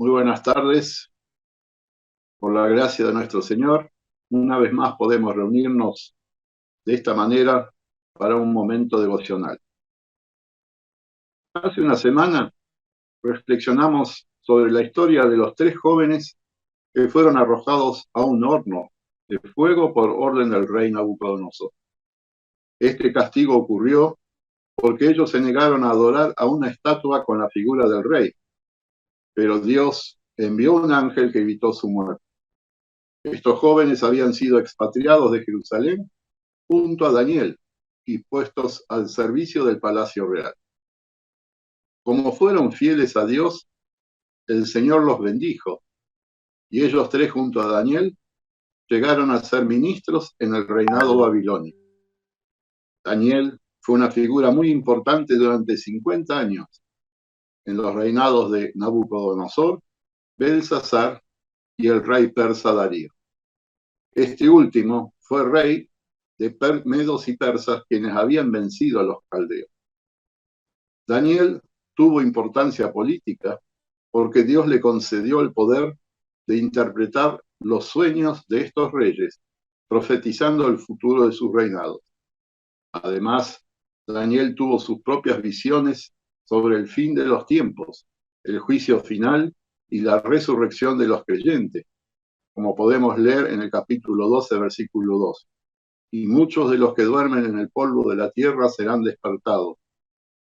Muy buenas tardes. Por la gracia de nuestro Señor, una vez más podemos reunirnos de esta manera para un momento devocional. Hace una semana reflexionamos sobre la historia de los 3 jóvenes que fueron arrojados a un horno de fuego por orden del rey Nabucodonosor. Este castigo ocurrió porque ellos se negaron a adorar a una estatua con la figura del rey, pero Dios envió un ángel que evitó su muerte. Estos jóvenes habían sido expatriados de Jerusalén junto a Daniel y puestos al servicio del palacio real. Como fueron fieles a Dios, el Señor los bendijo, y ellos 3 junto a Daniel llegaron a ser ministros en el reinado babilónico. Daniel fue una figura muy importante durante 50 años en los reinados de Nabucodonosor, Belsasar y el rey persa Darío. Este último fue rey de medos y persas, quienes habían vencido a los caldeos. Daniel tuvo importancia política porque Dios le concedió el poder de interpretar los sueños de estos reyes, profetizando el futuro de sus reinados. Además, Daniel tuvo sus propias visiones sobre el fin de los tiempos, el juicio final y la resurrección de los creyentes, como podemos leer en el capítulo 12, versículo 2. Y muchos de los que duermen en el polvo de la tierra serán despertados,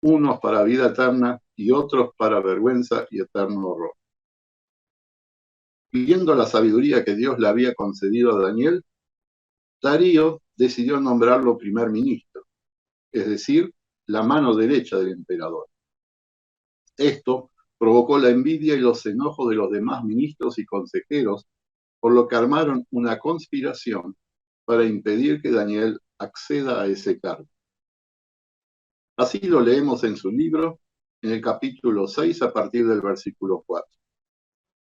unos para vida eterna y otros para vergüenza y eterno horror. Viendo la sabiduría que Dios le había concedido a Daniel, Darío decidió nombrarlo primer ministro, es decir, la mano derecha del emperador. Esto provocó la envidia y los enojos de los demás ministros y consejeros, por lo que armaron una conspiración para impedir que Daniel acceda a ese cargo. Así lo leemos en su libro, en el capítulo 6, a partir del versículo 4.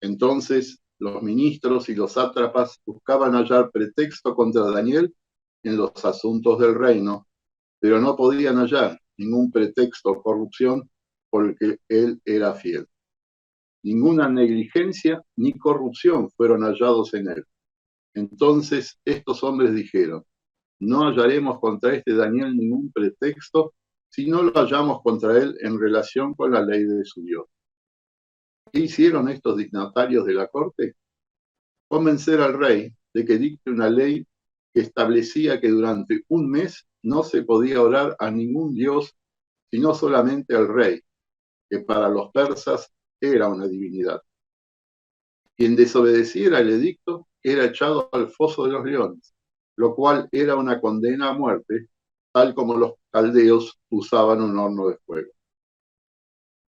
Entonces, los ministros y los sátrapas buscaban hallar pretexto contra Daniel en los asuntos del reino, pero no podían hallar ningún pretexto o corrupción porque él era fiel. Ninguna negligencia ni corrupción fueron hallados en él. Entonces estos hombres dijeron: no hallaremos contra este Daniel ningún pretexto si no lo hallamos contra él en relación con la ley de su Dios. ¿Qué hicieron estos dignatarios de la corte? Convencer al rey de que dicte una ley que establecía que durante un mes no se podía orar a ningún dios, sino solamente al rey, que para los persas era una divinidad. Quien desobedeciera el edicto era echado al foso de los leones, lo cual era una condena a muerte, tal como los caldeos usaban un horno de fuego.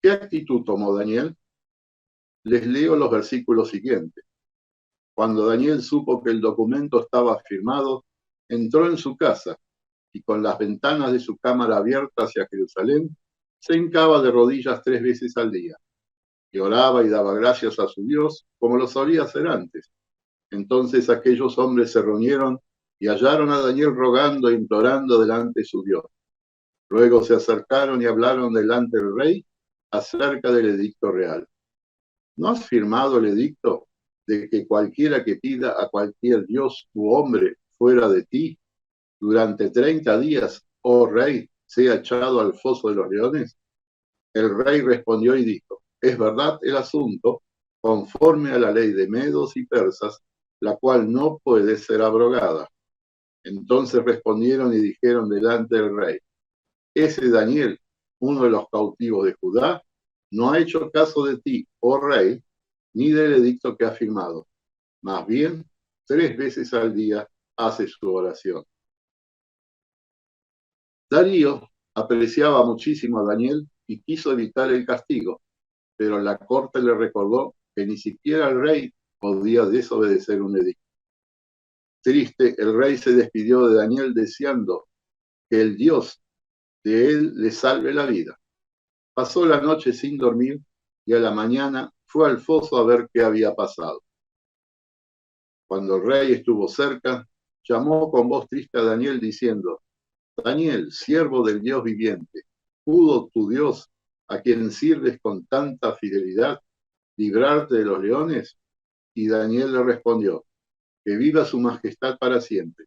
¿Qué actitud tomó Daniel? Les leo los versículos siguientes. Cuando Daniel supo que el documento estaba firmado, entró en su casa y con las ventanas de su cámara abiertas hacia Jerusalén, se hincaba de rodillas 3 veces al día, y oraba y daba gracias a su Dios, como lo solía hacer antes. Entonces aquellos hombres se reunieron y hallaron a Daniel rogando e implorando delante de su Dios. Luego se acercaron y hablaron delante del rey acerca del edicto real. ¿No has firmado el edicto de que cualquiera que pida a cualquier dios u hombre fuera de ti durante 30 días, oh rey, sea echado al foso de los leones? El rey respondió y dijo: es verdad el asunto, conforme a la ley de medos y persas, la cual no puede ser abrogada. Entonces respondieron y dijeron delante del rey: ese Daniel, uno de los cautivos de Judá, no ha hecho caso de ti, oh rey, ni del edicto que ha firmado. Más bien, 3 veces al día hace su oración. Darío apreciaba muchísimo a Daniel y quiso evitar el castigo, pero la corte le recordó que ni siquiera el rey podía desobedecer un edicto. Triste, el rey se despidió de Daniel deseando que el Dios de él le salve la vida. Pasó la noche sin dormir y a la mañana fue al foso a ver qué había pasado. Cuando el rey estuvo cerca, llamó con voz triste a Daniel diciendo: Daniel, siervo del Dios viviente, ¿pudo tu Dios, a quien sirves con tanta fidelidad, ¿Librarte de los leones? Y Daniel le respondió, que viva su majestad para siempre.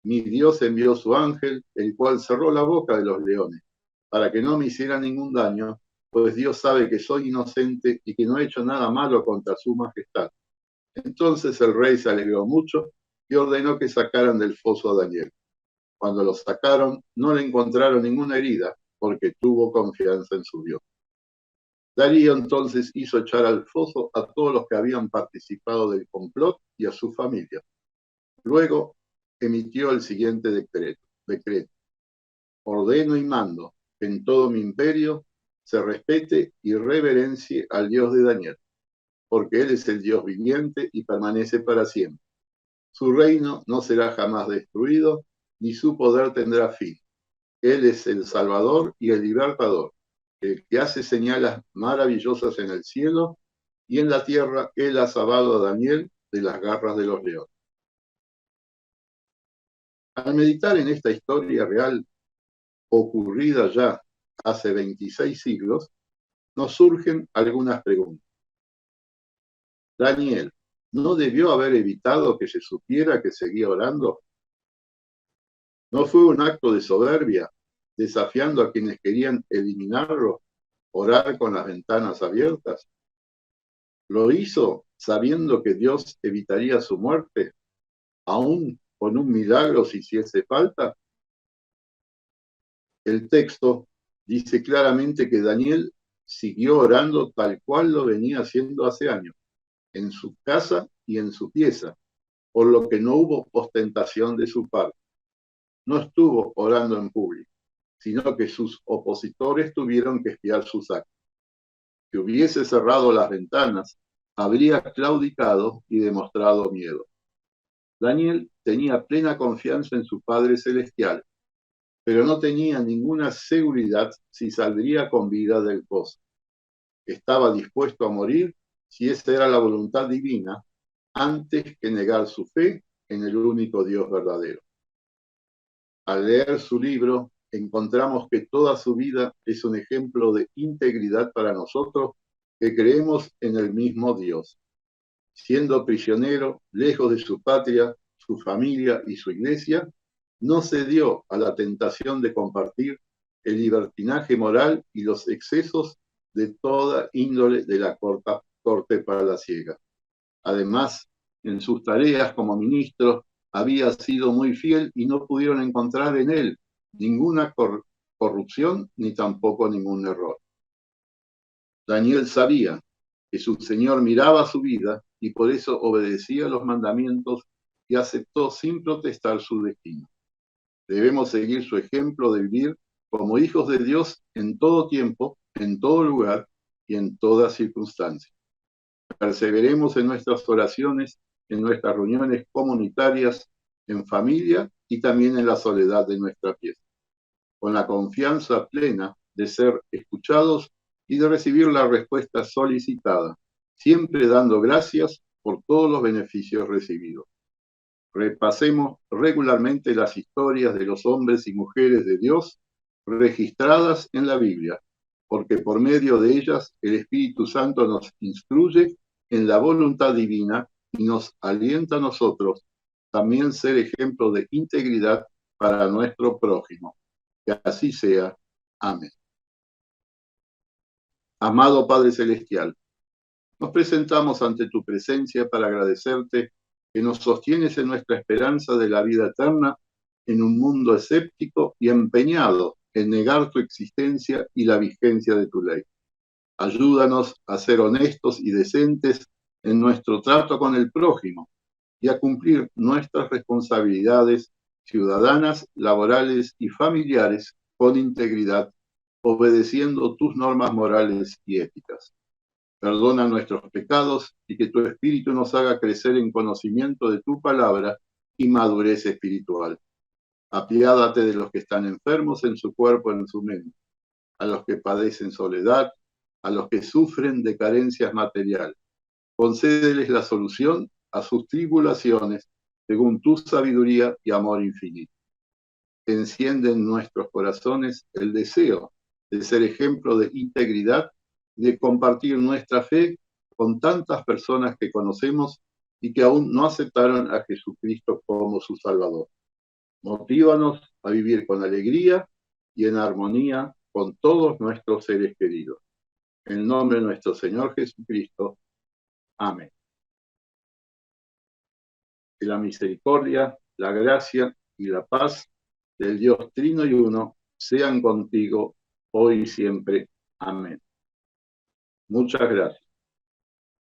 Mi Dios envió su ángel, el cual cerró la boca de los leones, para que no me hiciera ningún daño, pues Dios sabe que soy inocente y que no he hecho nada malo contra su majestad. Entonces el rey se alegró mucho y ordenó que sacaran del foso a Daniel. Cuando lo sacaron, no le encontraron ninguna herida, porque tuvo confianza en su Dios. Darío entonces hizo echar al foso a todos los que habían participado del complot y a su familia. Luego emitió el siguiente decreto. Ordeno y mando que en todo mi imperio se respete y reverencie al Dios de Daniel, porque Él es el Dios viviente y permanece para siempre. Su reino no será jamás destruido, ni su poder tendrá fin. Él es el Salvador y el Libertador, el que hace señales maravillosas en el cielo, y en la tierra Él ha salvado a Daniel de las garras de los leones. Al meditar en esta historia real, ocurrida ya hace 26 siglos, nos surgen algunas preguntas. Daniel, ¿no debió haber evitado que se supiera que seguía orando? ¿No fue un acto de soberbia, desafiando a quienes querían eliminarlo, orar con las ventanas abiertas? ¿Lo hizo sabiendo que Dios evitaría su muerte, aún con un milagro si hiciese falta? El texto dice claramente que Daniel siguió orando tal cual lo venía haciendo hace años, en su casa y en su pieza, por lo que no hubo ostentación de su parte. No estuvo orando en público, sino que sus opositores tuvieron que espiar sus actos. Si hubiese cerrado las ventanas, habría claudicado y demostrado miedo. Daniel tenía plena confianza en su Padre Celestial, pero no tenía ninguna seguridad si saldría con vida del pozo. Estaba dispuesto a morir si esa era la voluntad divina, antes que negar su fe en el único Dios verdadero. Al leer su libro, encontramos que toda su vida es un ejemplo de integridad para nosotros que creemos en el mismo Dios. Siendo prisionero, lejos de su patria, su familia y su iglesia, no cedió a la tentación de compartir el libertinaje moral y los excesos de toda índole de la corte palaciega. Además, en sus tareas como ministro, había sido muy fiel y no pudieron encontrar en él ninguna corrupción ni tampoco ningún error. Daniel sabía que su Señor miraba su vida y por eso obedecía los mandamientos y aceptó sin protestar su destino. Debemos seguir su ejemplo de vivir como hijos de Dios en todo tiempo, en todo lugar y en toda circunstancia. Perseveremos en nuestras oraciones, en nuestras reuniones comunitarias, en familia y también en la soledad de nuestra pieza, con la confianza plena de ser escuchados y de recibir la respuesta solicitada, siempre dando gracias por todos los beneficios recibidos. Repasemos regularmente las historias de los hombres y mujeres de Dios registradas en la Biblia, porque por medio de ellas el Espíritu Santo nos instruye en la voluntad divina y nos alienta a nosotros también ser ejemplo de integridad para nuestro prójimo. Que así sea. Amén. Amado Padre Celestial, nos presentamos ante tu presencia para agradecerte que nos sostienes en nuestra esperanza de la vida eterna en un mundo escéptico y empeñado en negar tu existencia y la vigencia de tu ley. Ayúdanos a ser honestos y decentes en nuestro trato con el prójimo y a cumplir nuestras responsabilidades ciudadanas, laborales y familiares con integridad, obedeciendo tus normas morales y éticas. Perdona nuestros pecados y que tu Espíritu nos haga crecer en conocimiento de tu palabra y madurez espiritual. Apiádate de los que están enfermos en su cuerpo y en su mente, a los que padecen soledad, a los que sufren de carencias materiales. Concédeles la solución a sus tribulaciones según tu sabiduría y amor infinito. Enciende en nuestros corazones el deseo de ser ejemplo de integridad, de compartir nuestra fe con tantas personas que conocemos y que aún no aceptaron a Jesucristo como su Salvador. Motívanos a vivir con alegría y en armonía con todos nuestros seres queridos. En el nombre de nuestro Señor Jesucristo. Amén. Que la misericordia, la gracia y la paz del Dios Trino y Uno sean contigo hoy y siempre. Amén. Muchas gracias.